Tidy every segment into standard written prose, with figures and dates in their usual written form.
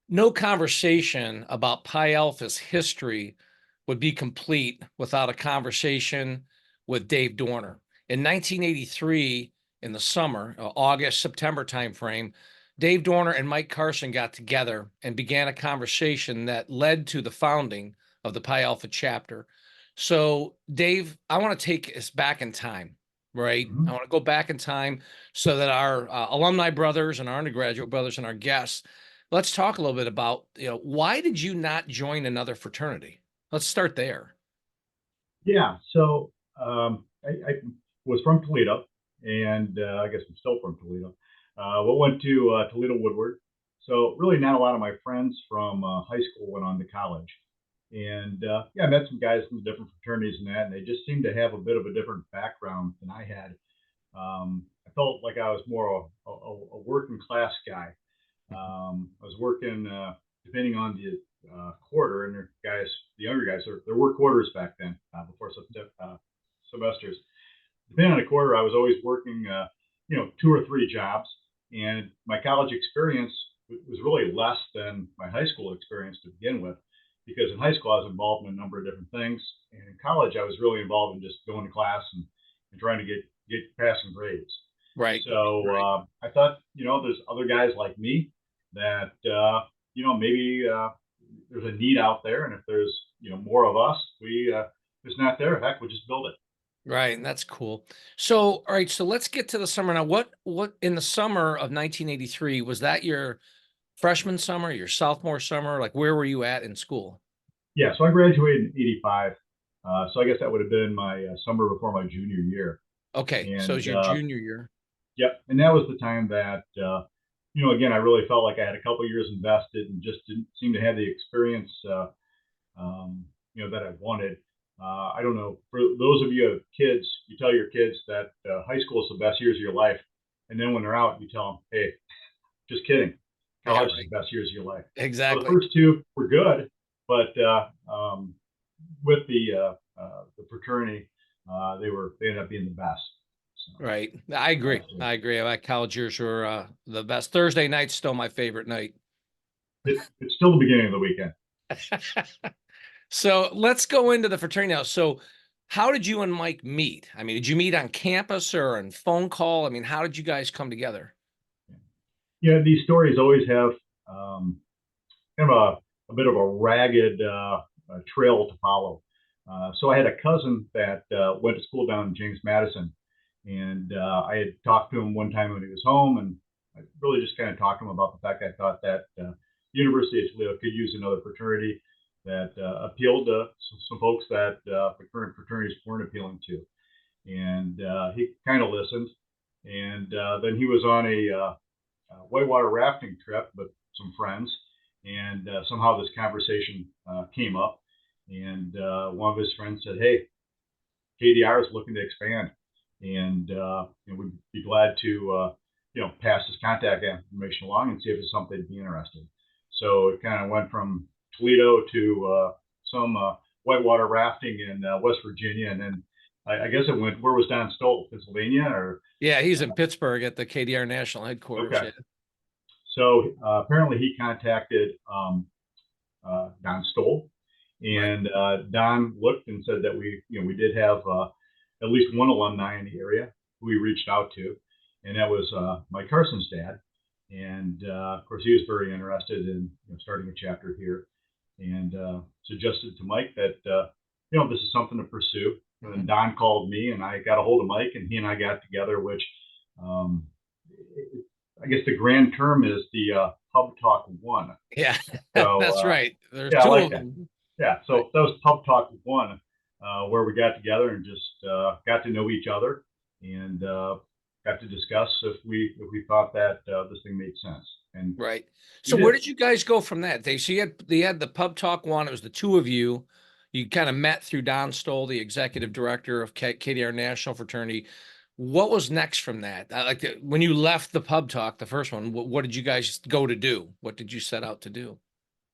No conversation about Pi Alpha's history would be complete without a conversation with Dave Dorner. In 1983, in the summer, August, September timeframe, Dave Dorner and Mike Carson got together and began a conversation that led to the founding of the Pi Alpha chapter. So, Dave, I want to take us back in time, right? I Mhm. want to go back in time so that our alumni brothers and our undergraduate brothers and our guests, let's talk a little bit about, why did you not join another fraternity? Let's start there. Yeah, so I was from Toledo, and I guess I'm still from Toledo. But went to Toledo Woodward. So really, not a lot of my friends from high school went on to college, and yeah, I met some guys from different fraternities and that, and they just seemed to have a bit of a different background than I had. I felt like I was more a working class guy. I was working depending on the quarter, and the younger guys, there were quarters back then before semesters. Depending on the quarter, I was always working, two or three jobs, and my college experience was really less than my high school experience to begin with, because in high school I was involved in a number of different things, and in college I was really involved in just going to class and trying to get passing grades. Right. So Right. I thought, there's other guys like me that maybe there's a need out there, and if there's more of us, we it's not there. Heck, we'll just build it. Right. And that's cool. So, all right. So let's get to the summer now. What in the summer of 1983, was that your freshman summer, your sophomore summer? Like, where were you at in school? Yeah, so I graduated in '85. So I guess that would have been my summer before my junior year. Okay. So And it's your junior year. yep, and that was the time that again, I really felt like I had a couple years invested and just didn't seem to have the experience that I wanted. I don't know. For those of you who have kids, you tell your kids that high school is the best years of your life, and then when they're out, you tell them, "Hey, just kidding. Yeah. College is Right. the best years of your life." So the Exactly. first two were good, but with the fraternity, they ended up being the best. So Right. I agree. absolutely, I agree. My college years were the best. Thursday night's still my favorite night. it's still the beginning of the weekend. So let's go into the fraternity now. So, how did you and Mike meet? I mean, did you meet on campus or on phone call? I mean, how did you guys come together? These stories always have um, kind of a bit of a ragged trail to follow. So I had a cousin that went to school down in James Madison, and I had talked to him one time when he was home, and I really just kind of talked to him about the fact I thought that the University of Toledo could use another fraternity that appealed to some folks that the current fraternities weren't appealing to. And he kind of listened, and then he was on a whitewater rafting trip with some friends, and somehow this conversation came up, and one of his friends said, "Hey, KDR is looking to expand, and we'd be glad to pass this contact information along and see if it's something to be interested." So it kind of went from Toledo to some whitewater rafting in West Virginia, and then I guess it went. Where was Don Stoll? Pennsylvania, or Yeah, he's in Pittsburgh at the KDR National Headquarters. okay. Yeah. So apparently he contacted Don Stoll, Right. and Don looked and said that we did have at least one alumni in the area who we reached out to, and that was Mike Carson's dad. And of course, he was very interested in starting a chapter here, and suggested to Mike that this is something to pursue. And then Mhm. Don called me, and I got a hold of Mike, and he and I got together, which um, I guess the grand term is the Pub Talk One. Yeah, So that's right. There's yeah, I two like of that. them. Yeah, Right. so that was Pub Talk One, where we got together and just got to know each other, and got to discuss if we thought that this thing made sense, and Right. we So where did. did you guys go from that? They had the pub talk one. It was the two of you. You kind of met through Don Stoll, the executive director of KDR National Fraternity. What was next from that? When you left the pub talk, the first one, what did you guys go to do? What did you set out to do?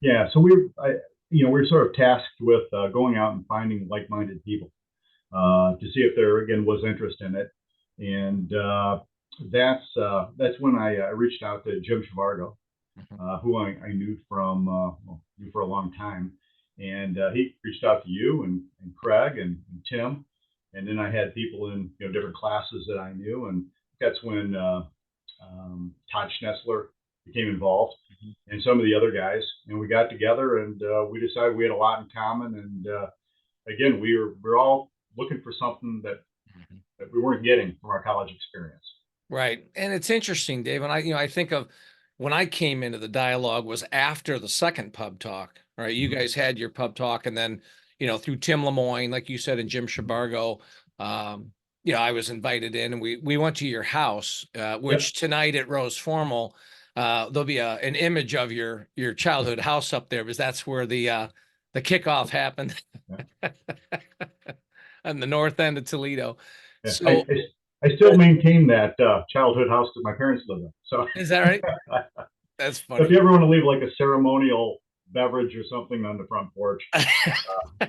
Yeah, so we're sort of tasked with going out and finding like-minded people to see if there again was interest in it, and that's when I reached out to Jim Chavargo, Mhm. who I knew knew for a long time, and he reached out to you and Craig and Tim, and then I had people in different classes that I knew, and that's when Todd Schnetzler became involved, Mhm. and some of the other guys, and we got together and we decided we had a lot in common, and again we're all looking for something Mhm. that we weren't getting from our college experience. Right. And it's interesting, Dave. And I think of when I came into the dialogue was after the second pub talk, right? You Mm-hmm. guys had your pub talk, and then, through Tim Lemoyne, like you said, and Jim Mm-hmm. Shabargo, um, I was invited in, and we went to your house, Yep. which tonight at Rose Formal, there'll be an image of your childhood house up there, because that's where the kickoff happened Yeah. on the north end of Toledo. Yeah. So I still maintain that childhood house that my parents lived in. So is that right? That's if funny. you ever want to leave like a ceremonial beverage or something on the front porch, sure my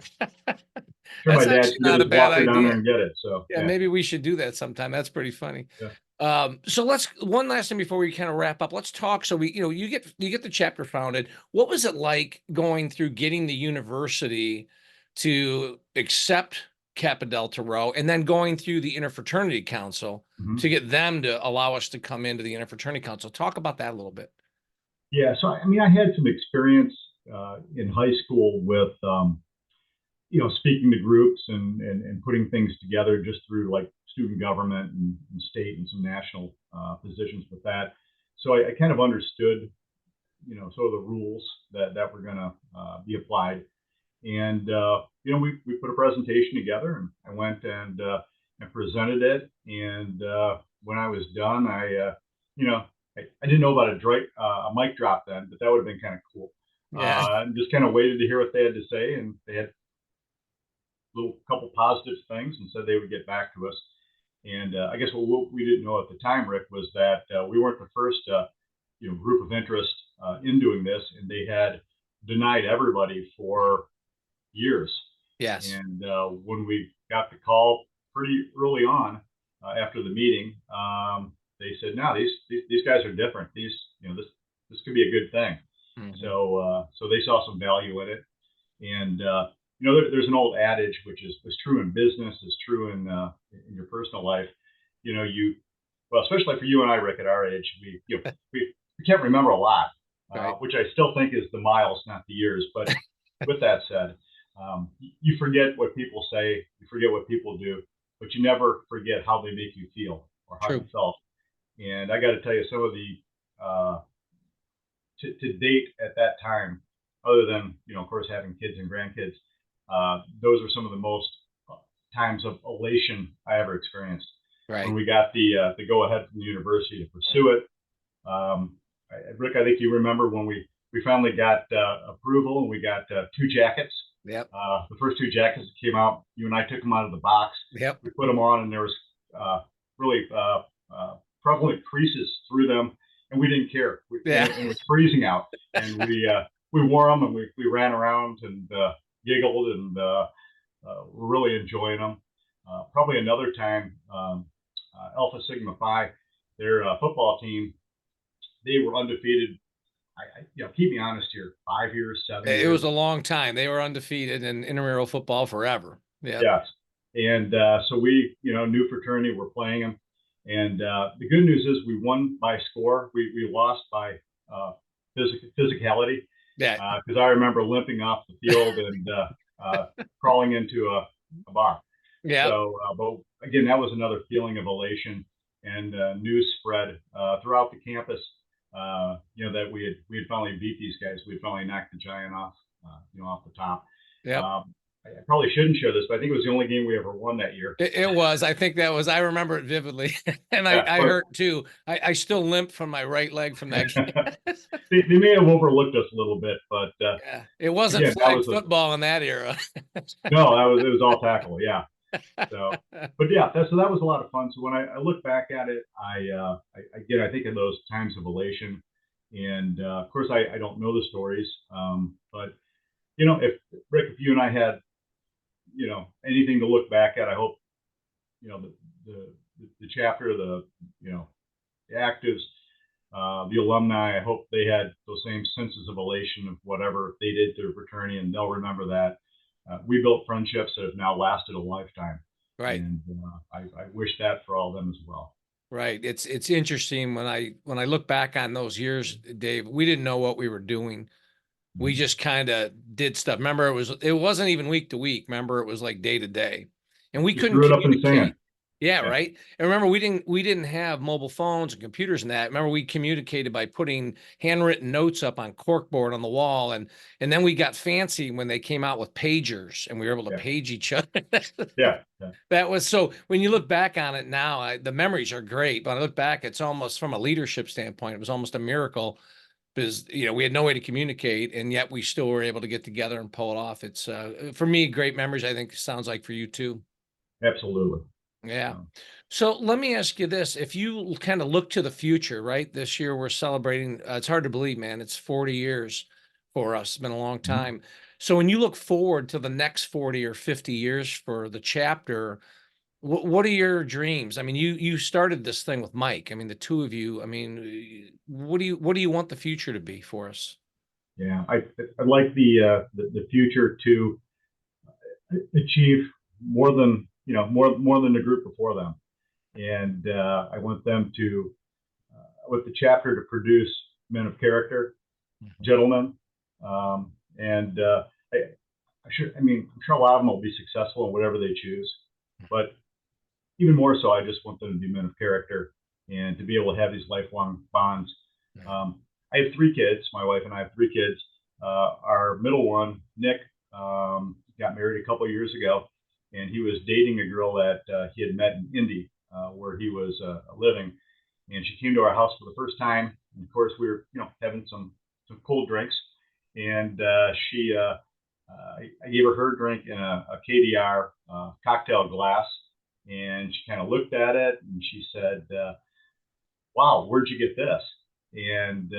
That's dad actually can not a just bad walk her down there idea. and get it. So Yeah, yeah. maybe we should do that sometime. That's pretty funny. Yeah. So let's one last thing before we kind of wrap up. Let's talk. So you get the chapter founded. What was it like going through getting the university to accept Kappa Delta Rho, and then going through the interfraternity council Hmm. to get them to allow us to come into the interfraternity council? Talk about that a little bit. Yeah. So I mean, I had some experience in high school with speaking to groups and putting things together just through like student government and state and some national positions with that. So I kind of understood, sort of the rules that were going to be applied. And we put a presentation together, and I went and presented it. And when I was done, you know, I didn't know about a mic drop then, but that would have been kind of cool. Yeah. And just kind of waited to hear what they had to say, and they had little couple positive things and said they would get back to us. And I guess what we didn't know at the time, Rick, was that we weren't the first group of interest in doing this, and they had denied everybody for years. Yes. And when we got the call pretty early on after the meeting, they said, "No, these guys are different. This could be a good thing." Mhm. So they saw some value in it, and there's an old adage which is true in business, is true in your personal life. You well, especially for you and I, Rick, at our age, we can't remember a lot, Right. which I still think is the miles, not the years. But with that said, you forget what people say, you forget what people do, but you never forget how they make you feel or how you True. felt. And I got to tell you, some of the uh, to date at that time, other than of course having kids and grandkids, those are some of the most times of elation I ever experienced when Right. we got the go ahead from the university to pursue it. Rick, I think you remember when we finally got approval and we got two jackets. Yep. The first two jackets that came out, you and I took them out of the box. Yep. We put them on, and there was really prevalent creases through them, and we didn't care. Yeah. And it was freezing out, and we wore them, and we ran around and giggled, and we're really enjoying them. Probably another time, Alpha Sigma Phi, their football team, they were undefeated. Keep me honest here, 5 years, seven It was years. a long time. They were undefeated in intramural football forever. Yep. Yes. And so we, new fraternity, we're playing them. And the good news is we won by score. We lost by physicality, Yeah. because I remember limping off the field and crawling into a bar. Yep. So, but again, that was another feeling of elation, and news spread throughout the campus. That we had finally beat these guys. We had finally knocked the giant off the top. Yep. I probably shouldn't share this, but I think it was the only game we ever won that year. It was. I think that was. I remember it vividly, and I Yeah, I but hurt too. I still limp from my right leg from that game. they may have overlooked us a little bit, but Yeah. It wasn't again, that flag was football in that era. no, it was all tackle. Yeah. So, but yeah, that was a lot of fun. So when I look back at it, again, I think of those times of elation, and of course, I don't know the stories, but if Rick, if you and I had anything to look back at, I hope the chapter, the actives, The alumni, I hope they had those same senses of elation of whatever they did to the fraternity, and they'll remember that. We built friendships that have now lasted a lifetime, Right. and I wish that for all of them as well. Right. It's interesting when I look back on those years, Dave, we didn't know what we were doing. We Mhm. just kind of did stuff. Remember, it wasn't even week to week. Remember, it was like day to day. And we Just couldn't drew it up in the communicate. sand. Yeah, Yeah, right. And remember, we didn't have mobile phones and computers and that. Remember, we communicated by putting handwritten notes up on corkboard on the wall, and then we got fancy when they came out with pagers, and we were able to yeah, page each other. yeah, yeah. That was so when you look back on it now, the memories are great, but I look back, it's almost from a leadership standpoint, it was almost a miracle because we had no way to communicate, and yet we still were able to get together and pull it off. It's for me, great memories. I think sounds like for you too. Absolutely. Yeah. Um, So let me ask you this. If you kind of look to the future, right? This year we're celebrating, it's hard to believe, man. It's 40 years for us. It's been a long mhm. time. So when you look forward to the next 40 or 50 years for the chapter, what are your dreams? I mean, you started this thing with Mike. I mean, the two of you. I mean, what do you want the future to be for us? Yeah, I'd like the future to achieve more than more than the group before them, and I want them to with the chapter to produce men of character, Mhm. gentlemen, and I mean, I'm sure a lot of them will be successful in whatever they choose, but even more so, I just want them to be men of character and to be able to have these lifelong bonds. Right. I have three kids. My wife and I have three kids. Our middle one, Nick, got married a couple of years ago, and he was dating a girl that he had met in Indy, where he was living. And she came to our house for the first time. And of course, we were, having some cold drinks, and I gave her drink in a KDR cocktail glass, and she kind of looked at it and she said, "Wow, where'd you get this?" And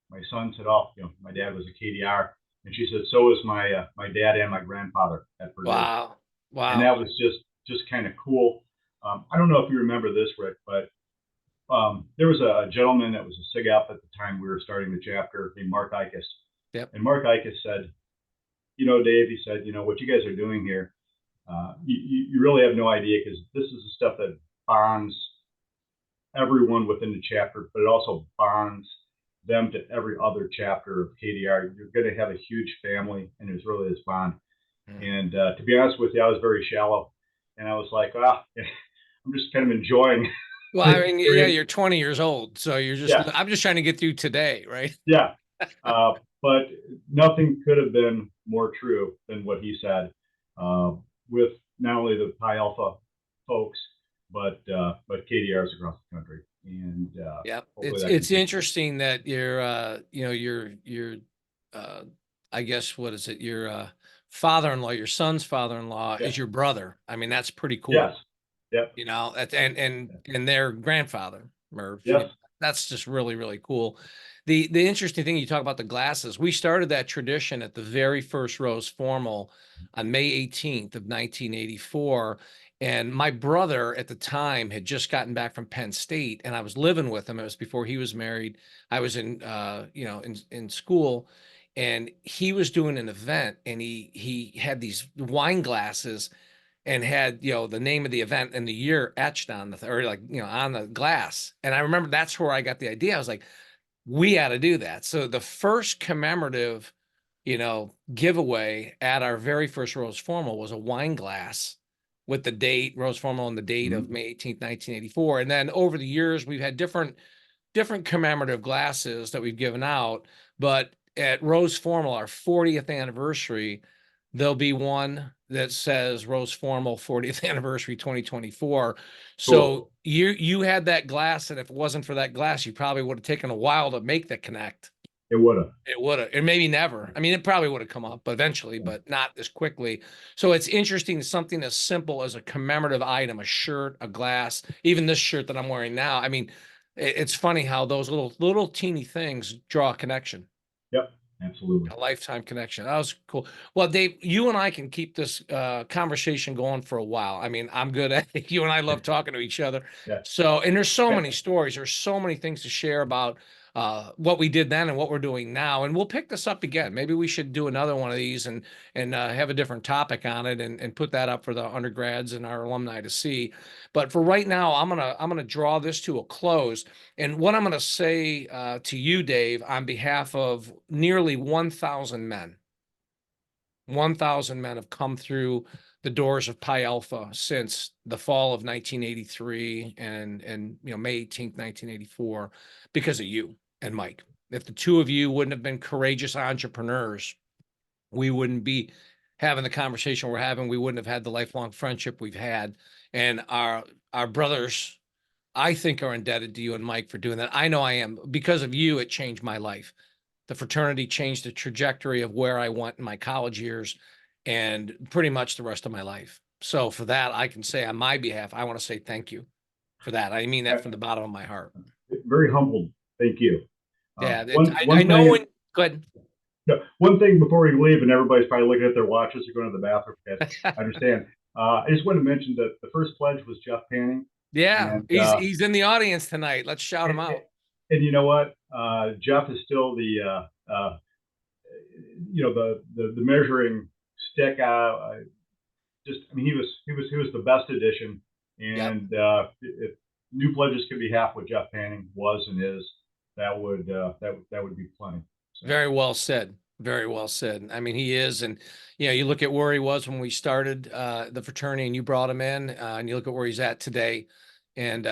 my son said, "Oh, my dad was a KDR," and she said, "So was my dad and my grandfather at Purdue," Wow. and Wow. that was just kind of cool. I don't know if you remember this, Rick, but there was a gentleman that was a SIG up at the time we were starting the chapter named Mark Ikus, Yep. and Mark Ikus said, Dave, he said, what you guys are doing here, you really have no idea because this is the stuff that bonds everyone within the chapter, but it also bonds them to every other chapter of KDR. You're going to have a huge family, and there's really this bond. Mhm. And to be honest with you, I was very shallow, and I was like, I'm just kind of enjoying Well, the I mean, yeah, experience. you're 20 years old, so Yeah, I'm just trying to get through today, right? yeah. But nothing could have been more true than what he said, uh, with not only the Pi Alpha folks, but KDRs across the country, and Yeah, hopefully it's that it's continues. interesting that your uh I guess what is it? Your father-in-law, your son's father-in-law Yeah. is your brother. I mean, that's pretty Yes. cool. Yep. And their grandfather or Yes. that's just really really cool. The interesting thing, you talk about the glasses, we started that tradition at the very first Rose Formal on May 18th of 1984, and my brother at the time had just gotten back from Penn State, and I was living with him. It was before he was married. I was in school, and he was doing an event, and he had these wine glasses and had the name of the event and the year etched on or like on the glass. And I remember that's where I got the idea. I was like, we got to do that. So the first commemorative giveaway at our very first Rose Formal was a wine glass with the date Rose Formal and the date of Mhm. May 18th, 1984. And then over the years we've had different commemorative glasses that we've given out. But at Rose Formal, our 40th anniversary, there'll be one that says Rose Formal 40th anniversary 2024. Cool. So you had that glass, and if it wasn't for that glass, you probably would have taken a while to make the connect. It would have. It would have, and maybe never. I mean, it probably would have come up eventually, but not as quickly. So it's interesting, something as simple as a commemorative item, a shirt, a glass, even this shirt that I'm wearing now. I mean, it's funny how those little teeny things draw a connection. Yep. Absolutely. A lifetime connection. That was cool. Well, Dave, you and I can keep this conversation going for a while. I mean, I'm good at it. You and I love talking to each other. Yeah. So, and there's so many stories. There's so many things to share about what we did then and what we're doing now. And we'll pick this up again. Maybe we should do another one of these and have a different topic on it and put that up for the undergrads and our alumni to see. But for right now, I'm gonna draw this to a close. And what I'm going to say to you, Dave, on behalf of nearly 1,000 men have come through the doors of Pi Alpha since the fall of 1983 and May 18th, 1984, because of you and Mike. If the two of you wouldn't have been courageous entrepreneurs, we wouldn't be having the conversation we're having. We wouldn't have had the lifelong friendship we've had. And our brothers, I think, are indebted to you and Mike for doing that. I know I am. Because of you, it changed my life. The fraternity changed the trajectory of where I went in my college years and pretty much the rest of my life. So for that, I can say on my behalf, I want to say thank you for that. I mean that from the bottom of my heart. Very humbled. Thank you. Yeah, I One know thing. when. Good. No, one thing before we leave, and everybody's probably looking at their watches or going to the bathroom. I understand. I just want to mention that the first pledge was Jeff Panning, Yeah, and he's in the audience tonight. Let's shout him out. and you know what? Jeff is still the the measuring stick. I mean, he was the best addition, Yep. and if new pledges could be half what Jeff Panning was and is, that would be plenty. So. Very well said. Very well said. I mean, he is, and you look at where he was when we started the fraternity, and you brought him in, and you look at where he's at today. And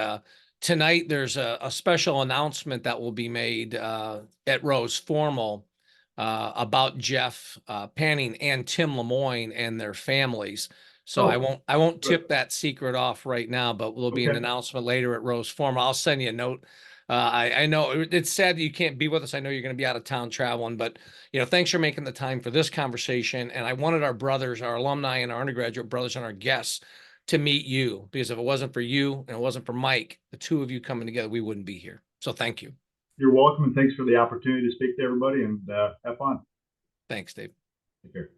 tonight, there's a special announcement that will be made at Rose Formal about Jeff Panning and Tim Lemoyne and their families. So I won't Good. tip that secret off right now, but there'll be an Okay. announcement later at Rose Formal. I'll send you a note. I know it's sad that you can't be with us. I know you're going to be out of town traveling, but thanks for making the time for this conversation. And I wanted our brothers, our alumni, and our undergraduate brothers and our guests to meet you, because if it wasn't for you and it wasn't for Mike, the two of you coming together, we wouldn't be here. So thank you. You're welcome, and thanks for the opportunity to speak to everybody, and have fun. Thanks, Dave. Take care.